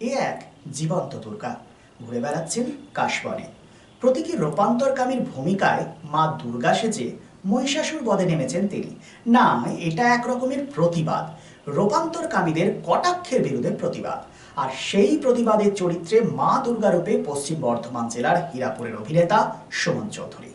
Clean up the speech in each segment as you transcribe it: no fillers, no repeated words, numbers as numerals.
এ এক জীবন্ত দুর্গা ঘুরে বেড়াচ্ছেন কাশবনে। প্রতীকী রূপান্তরকামীর ভূমিকায় মা দুর্গা সেজে মহিষাসুর বধে নেমেছেন তিনি। না, এটা এক রকমের প্রতিবাদ, রূপান্তরকামীদের কটাক্ষের বিরুদ্ধে প্রতিবাদ। আর সেই প্রতিবাদের চরিত্রে মা দুর্গা রূপে পশ্চিম বর্ধমান জেলার হীরাপুরের অভিনেতা সুমন চৌধুরী।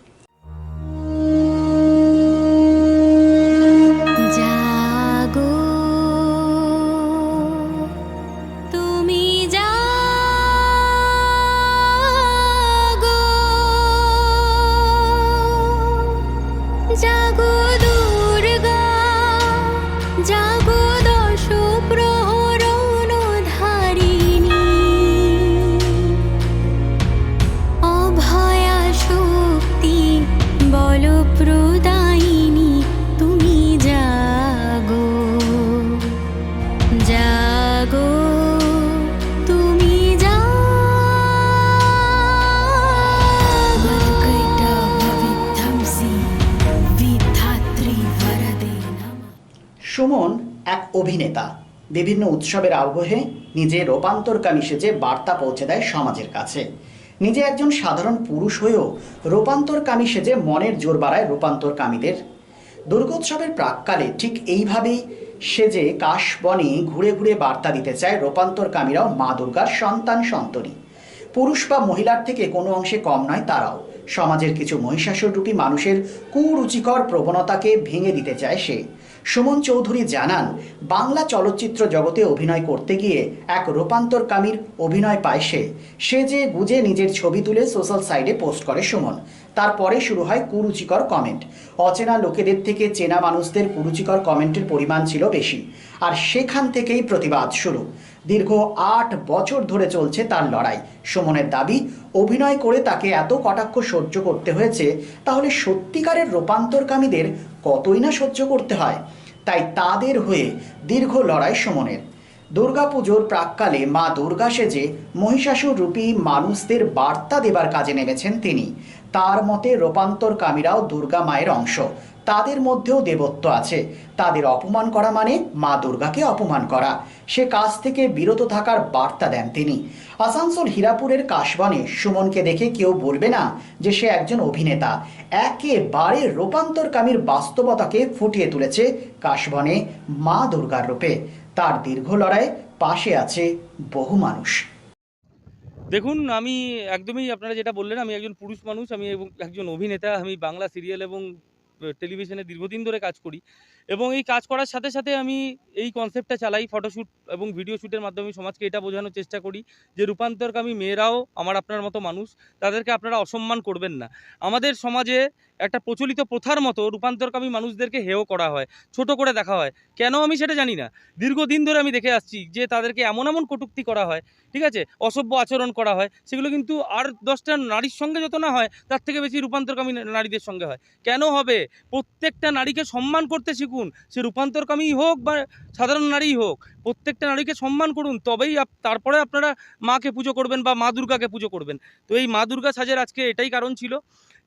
জাগো দুর্গা, জাগো দশ প্রহরণ ধারিণী, অভয়া শক্তি বল প্রদায়িনী, তুমি জাগো, জাগো তুমি সুমন এক অভিনেতা, বিভিন্ন উৎসবের আবহে নিজে রূপান্তরকামী সেজে বার্তা পৌঁছে দেয় সমাজের কাছে। নিজে একজন সাধারণ পুরুষ হয়েও রূপান্তরকামী সেজে মনের জোর বাড়ায় রূপান্তরকামীদের। দুর্গোৎসবের প্রাক্কালে ঠিক এইভাবেই সেজে কাশবনে ঘুরে ঘুরে বার্তা দিতে চায় রূপান্তরকামীরাও মা দুর্গার সন্তান সন্ততি। পুরুষ বা মহিলার থেকে কোনো অংশে কম নয় তারাও। সমাজের কিছু মহিষাসুর রূপী মানুষের কুরুচিকর প্রবণতাকে ভেঙে দিতে চায় সে। সুমন চৌধুরী জানান, বাংলা চলচ্চিত্র জগতে অভিনয় করতে গিয়ে এক রূপান্তরকামীর অভিনয় পায় সে যে গুজে নিজের ছবি তুলে সোশ্যাল সাইটে পোস্ট করে সুমন। তারপরে শুরু হয় কুরুচিকর কমেন্ট। অচেনা লোকেদের থেকে চেনা মানুষদের কুরুচিকর কমেন্টের পরিমাণ ছিল বেশি, আর সেখান থেকেই প্রতিবাদ শুরু। দীর্ঘ ৮ বছর ধরে চলছে তার লড়াই। সুমনের দাবি, অভিনয় করে তাকে এত কটাক্ষ সহ্য করতে হয়েছে, তাহলে সত্যিকারের রূপান্তরকামীদের কতই না সহ্য করতে হয়। তাই তাদের হয়ে দীর্ঘ লড়াই সুমনের। দুর্গাপুজোর প্রাক্কালে মা দুর্গা সেজে মহিষাসুর রূপী মানুষদের বার্তা দেবার কাজে নেমেছেন তিনি। তার মতে রূপান্তরকামীরাও দুর্গা মায়ের অংশ, তাদের মধ্যেও দেবত্ব আছে। তাদের অপমান করা মানে মা দুর্গাকে অপমান করা। সে কাজ থেকে বিরত থাকার বার্তা দেন তিনি। আসানসোল হীরাপুরের কাশবনে সুমনকে দেখে কেউ বলবে না যে সে একজন অভিনেতা। একেবারে রূপান্তরকামীর বাস্তবতাকে ফুটিয়ে তুলেছে কাশবনে মা দুর্গার রূপে। তার দীর্ঘ লড়াই পাশে আছে বহু মানুষ। দেখুন, আমি একদমই আপনারা যেটা বললেন, আমি একজন পুরুষ মানুষ, আমি একজন অভিনেতা। আমি বাংলা সিরিয়াল এবং টেলিভিশনে দীর্ঘদিন ধরে কাজ করি, এবং এই কাজ করার সাথে সাথে আমি এই কনসেপ্টটা চালাই ফটোশ্যুট এবং ভিডিও শ্যুটের মাধ্যমে সমাজকে এটা বোঝানোর চেষ্টা করি যে রূপান্তরকামী মেয়েরাও আমার আপনার মতো মানুষ, তাদেরকে আপনারা অসম্মান করবেন না। আমাদের সমাজে একটা প্রচলিত প্রথার মতো রূপান্তরকামী মানুষদেরকে হেয় করা হয়, ছোট করে দেখা হয়। কেন আমি সেটা জানি না। দীর্ঘদিন ধরে আমি দেখে আসছি যে তাদেরকে এমন এমন কটূক্তি করা হয়, ঠিক আছে, অসভ্য আচরণ করা হয়, সেগুলো কিন্তু আর 10টা নারীর সঙ্গে যত না হয় তার থেকে বেশি রূপান্তরকামী নারীদের সঙ্গে হয়। কেন হবে? প্রত্যেকটা নারীকে সম্মান করতে শিখুন, সে রূপান্তরকামী হোক বা সাধারণ নারীই হোক। প্রত্যেকটা নারীকে সম্মান করুন, তবেই তারপরে আপনারা মাকে পুজো করবেন বা মা দুর্গাকে পুজো করবেন। তো এই মা দুর্গা সাজের আজকে এটাই কারণ ছিল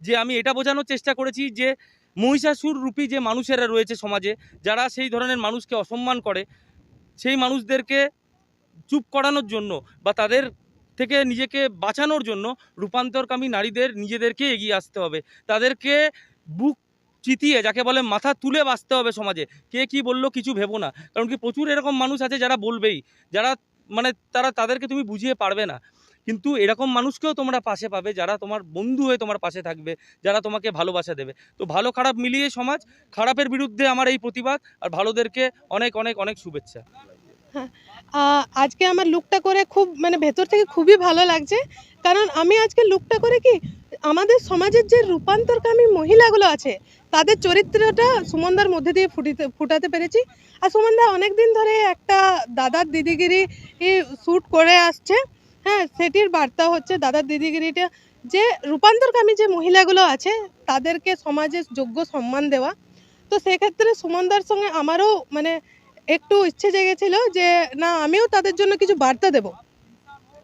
যে আমি এটা বোঝানোর চেষ্টা করেছি যে মহিষাসুর রূপী যে মানুষেরা রয়েছে সমাজে, যারা সেই ধরনের মানুষকে অসম্মান করে, সেই মানুষদেরকে চুপ করানোর জন্য বা তাদের থেকে নিজেকে বাঁচানোর জন্য রূপান্তরকামী নারীদের নিজেদেরকে এগিয়ে আসতে হবে। তাদেরকে বুক চিতিয়ে, যাকে বলে মাথা তুলে বাঁচতে হবে সমাজে। কে কি বললো কিছু ভেবো না, কারণ কি প্রচুর এরকম মানুষ আছে যারা বলবেই, যারা মানে তাদেরকে তুমি বুঝিয়ে পারবে না। কিন্তু এরকম মানুষকেও তোমরা পাশে পাবে, যারা তোমার বন্ধু হয়ে তোমার পাশে থাকবে, যারা তোমাকে ভালোবাসা দেবে। তো ভালো খারাপ মিলিয়ে সমাজ, খারাপের বিরুদ্ধে আমার এই প্রতিবাদ, আর ভালোদেরকে অনেক অনেক অনেক শুভেচ্ছা। হ্যাঁ, আজকে আমার লুকটা করে খুব ভেতর থেকে খুবই ভালো লাগছে। কারণ আমি আজকে লুকটা করে কি আমাদের সমাজের যে রূপান্তরকামী মহিলাগুলো আছে তাদের চরিত্রটা সুমনদার মধ্যে দিয়ে ফুটাতে পেরেছি। আর সুমনদা অনেক দিন ধরে একটা দাদার দিদিগিরি শ্যুট করে আসছে। হ্যাঁ, সেটির বার্তা হচ্ছে দাদার দিদিগিরিটা, যে রূপান্তরকামী যে মহিলাগুলো আছে তাদেরকে সমাজে যোগ্য সম্মান দেওয়া। তো সেক্ষেত্রে সুমনদার সঙ্গে আমারও একটু ইচ্ছে জেগেছিল যে না, আমিও তাদের জন্য কিছু বার্তা দেব।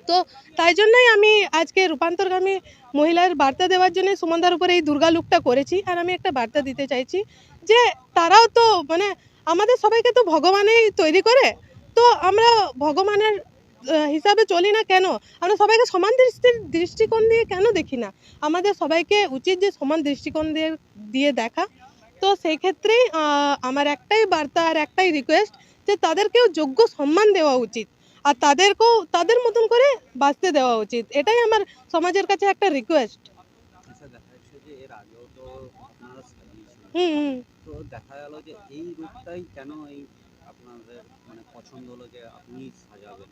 তো তাই জন্যই আমি আজকে রূপান্তরগামী মহিলার বার্তা দেওয়ার জন্য সুমনদার উপরে এই দুর্গা লুকটা করেছি। আর আমি একটা বার্তা দিতে চাইছি যে তারাও তো আমাদের সবাইকে তো ভগবানই তৈরি করে, তো আমরা ভগবানের হিসাবে চলি না কেন, আমরা সবাইকে সমান দৃষ্টিকোণ দিয়ে কেন দেখি না? আমাদের সবাইকে উচিত যে সমান দৃষ্টিকোণ দিয়ে দেখা। তো সেই ক্ষেত্রেই আমার একটাই বার্তা আর একটাই রিকোয়েস্ট যে তাদেরকেও যোগ্য সম্মান দেওয়া উচিত, আর তাদেরকেও তাদের মতন করে বাঁচতে দেওয়া উচিত। এটাই আমার সমাজের কাছে একটা রিকোয়েস্ট। আচ্ছা, দেখা যাচ্ছে যে এর আগেও তো আপনারা সাজিয়েছিলেন, হুম। তো দেখা গেল যে এই রূপটাই কেন এই আপনাদের মানে পছন্দ হলো যে আপনি সাজাবেন?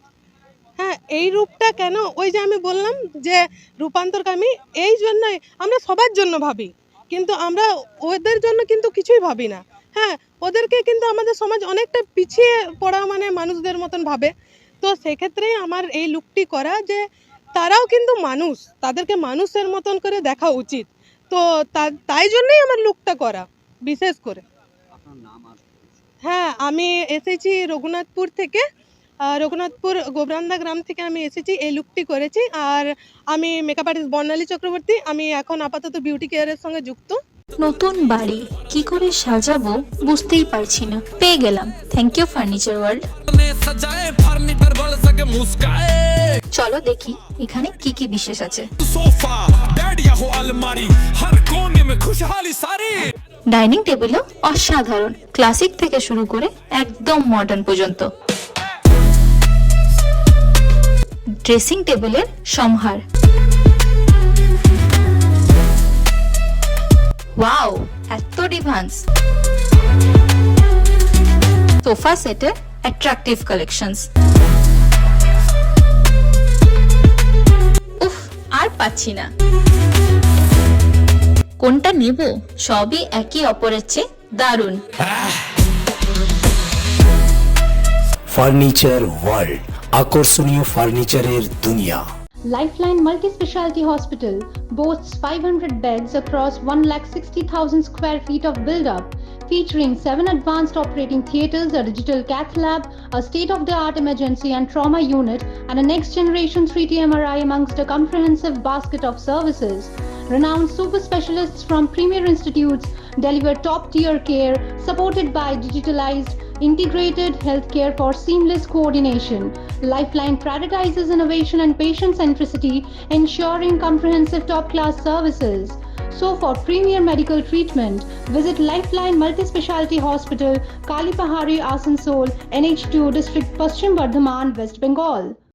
হ্যাঁ, এই রূপটা কেন, ওই যে আমি বললাম যে রূপান্তরকামী, এই জন্যই আমরা সবার জন্য ভাবি, কিন্তু আমরা ওদের জন্য কিন্তু কিছুই ভাবি না। হ্যাঁ, ওদেরকে কিন্তু আমাদের সমাজ অনেকটা পিছিয়ে পড়া মানে মানুষদের মতন ভাবে। তো সেক্ষেত্রেই আমার এই লুকটি করা, যে তারাও কিন্তু মানুষ, তাদেরকে মানুষের মতন করে দেখা উচিত। তো তাই জন্যই আমার লুকটা করা বিশেষ করে। আপনার নাম আর পরিচয়? হ্যাঁ, আমি এসেছি রঘুনাথপুর থেকে, রঘুনাথপুর গোবরান্দা গ্রাম থেকে আমি এসেছি, এই লুকটি করেছি। আর আমি মেকআপ আর্টিস্ট বর্ণালী চক্রবর্তী, আমি এখন আপাতত বিউটি কেয়ারের সঙ্গে যুক্ত। নতুন বাড়ি কি করে সাজাবো বুঝতেই পারছি না, পেয়ে গেলাম থ্যাংক ইউ ফার্নিচার ওয়ার্ল্ড। চলো দেখি এখানে কি কি বিশেষ আছে। ডাইনিং টেবিলও অসাধারণ, ক্লাসিক থেকে শুরু করে একদম মডার্ন পর্যন্ত। ড্রেসিং টেবিলের সমাহার, ওয়াও এত ডিভান্স। সোফা সেটের অ্যাট্রাকটিভ কালেকশনস, উফ আর পাচ্ছি না, কোনটা নেব? সবই একে অপরের চেয়ে দারুণ। ফার্নিচার ওয়ার্ল্ড, আকর্ষণীয় ফার্নিচারের দুনিয়া। Lifeline Multi-Specialty Hospital boasts 500 beds across 1,60,000 square feet of build-up, featuring 7 advanced operating theatres, a digital cath lab, a state-of-the-art emergency and trauma unit, and a next-generation 3D MRI amongst a comprehensive basket of services. Renowned super specialists from premier institutes deliver top-tier care, supported by digitalized, integrated healthcare for seamless coordination. Lifeline prioritizes innovation and patient centricity, ensuring comprehensive top-class services. So for premier medical treatment, visit Lifeline Multi-Specialty Hospital, Kalipahari, Asansol, NH2 District, Paschim Bardhaman, West Bengal.